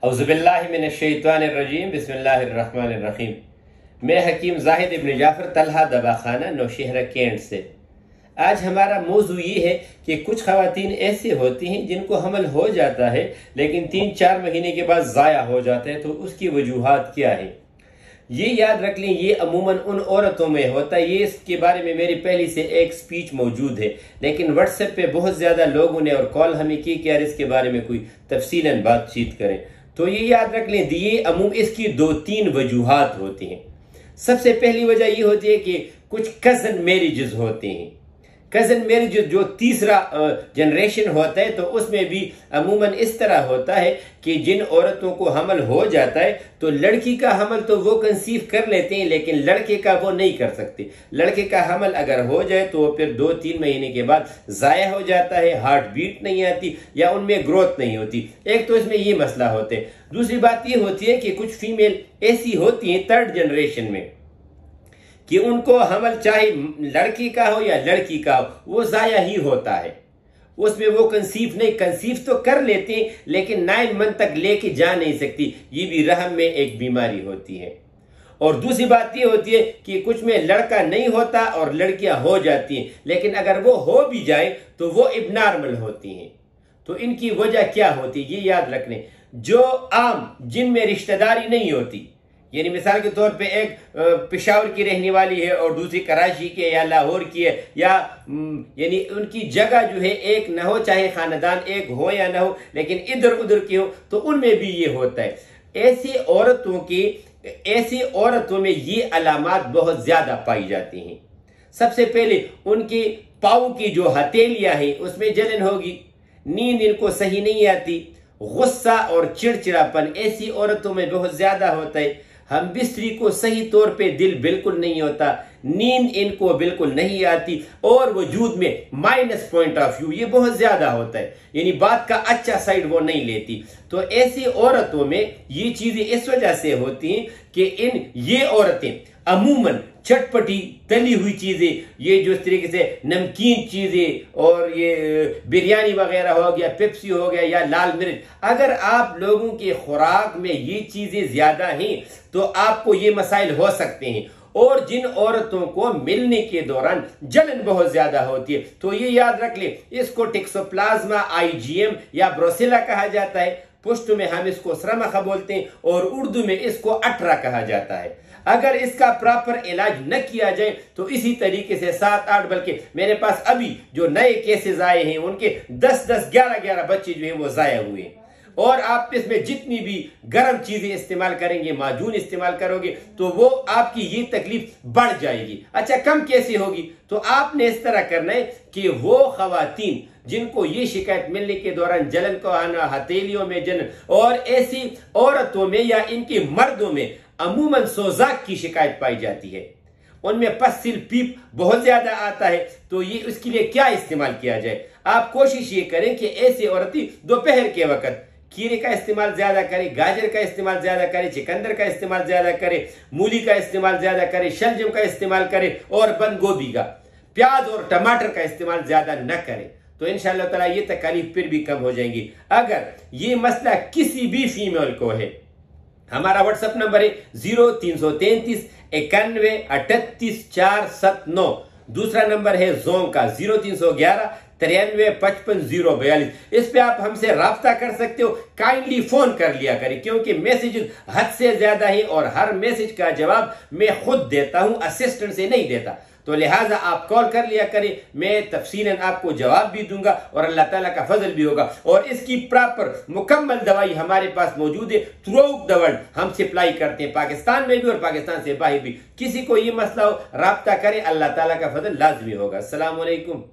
औज़ुबिल्लाहिमिनश्शैतानिर्रजीम बिस्मिल्लाहिर्रहमानिर्रहीम। मैं हकीम जाहिद इब्न जाफ़र तलहा दवाखाना नौशहरा कैंट से। आज हमारा मौजू ये है कि कुछ ख़वातीन ऐसी होती हैं जिनको हमल हो जाता है लेकिन 3-4 महीने के बाद ज़ाया हो जाता है, तो उसकी वजूहात क्या है। ये याद रख लें, ये अमूमन उन औरतों में होता है। ये इसके बारे में मेरी पहले से एक स्पीच मौजूद है, लेकिन व्हाट्सएप पे बहुत ज़्यादा लोगों ने और कॉल हमें की कि यार इसके बारे में कोई तफसीलन बातचीत करें। तो ये याद रख लें, ये अमूम इसकी 2-3 वजूहात होती हैं। सबसे पहली वजह ये होती है कि कुछ कज़न मैरिजेस होते हैं। कज़न मैरिज जो तीसरा जनरेशन होता है, तो उसमें भी अमूमन इस तरह होता है कि जिन औरतों को हमल हो जाता है तो लड़की का हमल तो वो कंसीव कर लेते हैं लेकिन लड़के का वो नहीं कर सकते। लड़के का हमल अगर हो जाए तो फिर 2-3 महीने के बाद ज़ाया हो जाता है, हार्ट बीट नहीं आती या उनमें ग्रोथ नहीं होती। एक तो इसमें ये मसला होते हैं। दूसरी बात ये होती है कि कुछ फीमेल ऐसी होती हैं 3rd जनरेशन में कि उनको हमल चाहे लड़की का हो या लड़की का हो, वो ज़ाया ही होता है। उसमें वो कंसीव तो कर लेते हैं लेकिन 9 मंथ तक लेके जा नहीं सकती। ये भी रहम में एक बीमारी होती है। और दूसरी बात ये होती है कि कुछ में लड़का नहीं होता और लड़कियां हो जाती हैं, लेकिन अगर वो हो भी जाए तो वो इब्नॉर्मल होती हैं। तो इनकी वजह क्या होती है, ये याद रखने। जो आम जिनमें रिश्तेदारी नहीं होती, यानी मिसाल के तौर पे एक पेशावर की रहने वाली है और दूसरी कराची की या लाहौर की है, या यानी उनकी जगह जो है एक ना हो, चाहे खानदान एक हो या ना हो, लेकिन इधर उधर की हो, तो उनमें भी ये होता है। ऐसी औरतों में ये अलामात बहुत ज्यादा पाई जाती हैं। सबसे पहले उनके पाँव की जो हथेलियां हैं उसमें जलन होगी, नींद इनको सही नहीं आती, गुस्सा और चिड़चिड़ापन ऐसी औरतों में बहुत ज्यादा होता है। हम बिस्तरी को सही तौर पे दिल बिल्कुल नहीं होता, नींद इनको बिल्कुल नहीं आती और वजूद में माइनस पॉइंट ऑफ व्यू ये बहुत ज्यादा होता है, यानी बात का अच्छा साइड वो नहीं लेती। तो ऐसी औरतों में ये चीजें इस वजह से होती हैं कि ये औरतें अमूमन चटपटी तली हुई चीजें, ये जो इस तरीके से नमकीन चीजें और ये बिरयानी वगैरह हो गया, पेप्सी हो गया या लाल मिर्च, अगर आप लोगों की खुराक में ये चीजें ज्यादा हैं तो आपको ये मसाइल हो सकते हैं। और जिन औरतों को मिलने के दौरान जलन बहुत ज्यादा होती है, तो ये याद रख ले, इसको टिक्सोप्लाज्मा IgM या ब्रोसिला कहा जाता है। पुष्ट में हम इसको श्रमख बोलते हैं और उर्दू में इसको अठरा कहा जाता है। अगर इसका प्रॉपर इलाज न किया जाए तो इसी तरीके से 7-8, बल्कि मेरे पास अभी जो नए केसेस आए हैं उनके 10-10, 11-11 बच्चे जो हैं वो ज़ाया हुए हैं। और आप इसमें जितनी भी गर्म चीजें इस्तेमाल करेंगे, माजून इस्तेमाल करोगे, तो वो आपकी ये तकलीफ बढ़ जाएगी। अच्छा, कम कैसे होगी? तो आपने इस तरह करना है कि वो खवातीन जिनको ये शिकायत मिलने के दौरान जलन को आना, हथेलियों में जलन, और ऐसी औरतों में या इनके मर्दों में अमूमन सोजाक की शिकायत पाई जाती है, उनमें पस्सिल पीप बहुत ज्यादा आता है, तो ये उसके लिए क्या इस्तेमाल किया जाए? आप कोशिश ये करें कि ऐसी औरतें दोपहर के वक्त खीरे का इस्तेमाल ज्यादा करें, गाजर का इस्तेमाल ज्यादा करें, चुकंदर का इस्तेमाल ज्यादा करें, मूली का इस्तेमाल ज्यादा करें, शलजम का इस्तेमाल करें और बंद गोभी का, प्याज और टमाटर का इस्तेमाल ज्यादा न करें। तो इंशाअल्लाह ताला ये तकलीफ फिर भी कम हो जाएंगी। अगर ये मसला किसी भी फीमेल को है, हमारा व्हाट्सएप नंबर है 0333 91 38 479। दूसरा नंबर है जोम का 0311 93 55 042। इस पे आप हमसे राब्ता कर सकते हो। काइंडली फोन कर लिया करें, क्योंकि मैसेजेस हद से ज्यादा है और हर मैसेज का जवाब मैं खुद देता हूं, असिस्टेंट से नहीं देता। तो लिहाजा आप कॉल कर लिया करें, मैं तफसीलन आपको जवाब भी दूंगा और अल्लाह ताला का फजल भी होगा। और इसकी प्रॉपर मुकम्मल दवाई हमारे पास मौजूद है, थ्रू आउट द वर्ल्ड हम सप्लाई करते हैं, पाकिस्तान में भी और पाकिस्तान से बाहर भी। किसी को ये मसला हो, राब्ता करें, अल्लाह ताला का फजल लाजमी होगा। अस्सलाम वालेकुम।